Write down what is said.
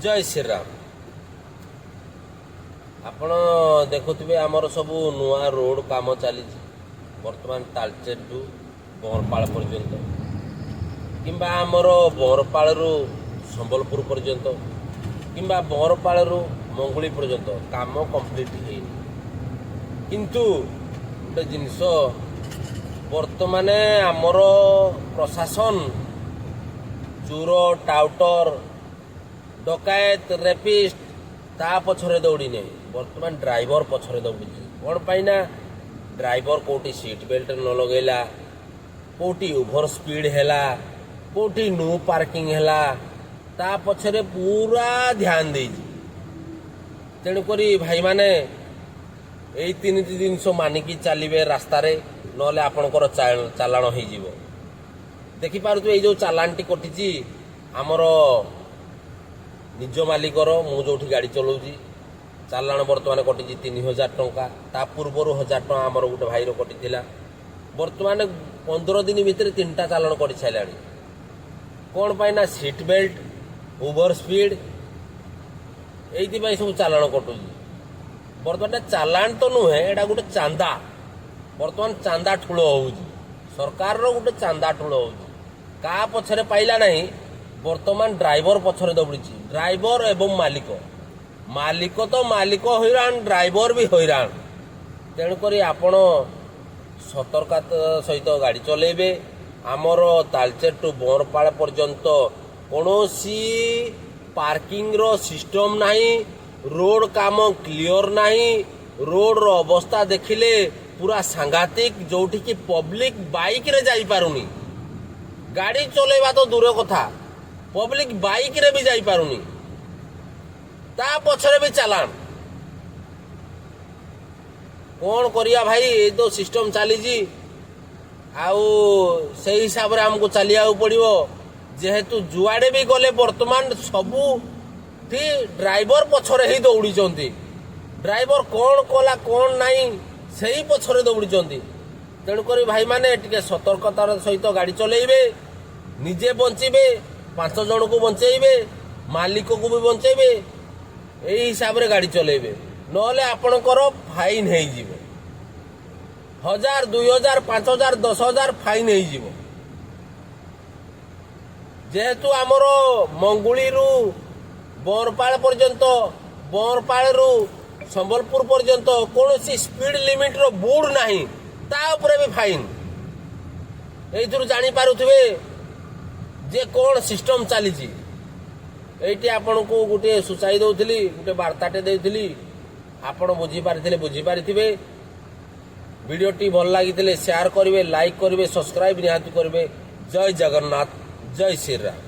जय श्री राम। आपण देखुवे आमर सब नुआ रोड काम चली बर्तमान तालचेर टू बहरपाल पर्यंत किंबा आमर बहरपाल संबलपुर पर्यंत किंबा बहरपाल मंगुली पर्यंत काम कंप्लीट है किंतु गोटे जिनस बर्तमान आमर प्रशासन चोर टाउटर डकायत रेपिस्ट ता पछरे दौड़ी नहीं बर्तमान ड्राइवर पछरे दौड़ी कौन पाइना ड्राइवर कोटी सीट बेल्ट न लगेला कोटी ओभर स्पीड हैला कोटी नो पार्किंग हैला ता पछरे पूरा ध्यान दे तेणुकरी भाई माने एई तीन जिनस मानिकी चलिए रास्तार नले आपणकर चालाण हो देखी पारुथ्वे ये जो चालानटी कटिची आमर निज मालिकर मु जो गाड़ी चलाऊँगी चालाण बर्तमान कटिची 3000 टंका ता पूर्वर 1000 टंका आमर गोटे भाईर कटि बर्तमान 15 दिन भितर 3टा चालाण कर सारा कौन पाइना सीट बेल्ट ओभर स्पीड ये सब चालाण कटुची बर्तमान चालाण तो नुहे एटा गोटे चांदा बर्तमान चांदा ठूल हो सरकार गोटे चांदा ठूल हो का पछरे पाइला नहीं बर्तमान ड्राइवर पछरे दौड़ी ड्राइवर एवं मालिक मालिक तो मालिक हैरान ड्राइवर भी हैरान तेणुक आपण सतर्कता सहित गाड़ी चलेबे आमर तालचेर टू बहरपाल पर्यंत कौनसी पार्किंग रो सिस्टम नहीं रोड काम क्लियर नहीं रोड रो अवस्था देखिले पूरा सांघातिक जोठी की पब्लिक बाइक रे जाई पारुनी गाड़ी चलेबा तो दूर कथा पब्लिक बाइक रे भी जाई पारुनी ता पछरे भी चालान कौन करिया भाई ये तो सिस्टम चली आउ से हिसाब रे हमको चलिया पड़िवो जेहेतु जुआड़े भी गले बर्तमान सबू ड्राइवर पछरे ही दौड़ी ड्राइवर कौन कला कौन नहीं सही पछरे दौड़ी तेणुक भाई माने टिके सतर्कतार सहित गाड़ी चलेबे निजे बंचीबे 5 जन को बंचेबे मालिक को भी बंचेबे यही हिसाब रे गाड़ी चलेबे नले आपणकर फाइन हो 1000 2000 5000 10000 फाइन हो जेहेतु आमर मंगुली बहरपाल पर्यंत बहरपाल संबलपुर पर्यंत कौन स्पीड लिमिट रो बोर्ड नहीं ता उपरे भी फाइन एथुरु जानी पारुथुवे जे कौन सिस्टम चली ये आपण को गोटे सूचाई दौली गोटे वार्ताटे देउथली आपण बुझीपारे वीडियोटी भल लगी शेयर करेंगे लाइक करेंगे सब्सक्राइब निहाती करेंगे जय जगन्नाथ जय श्री राम।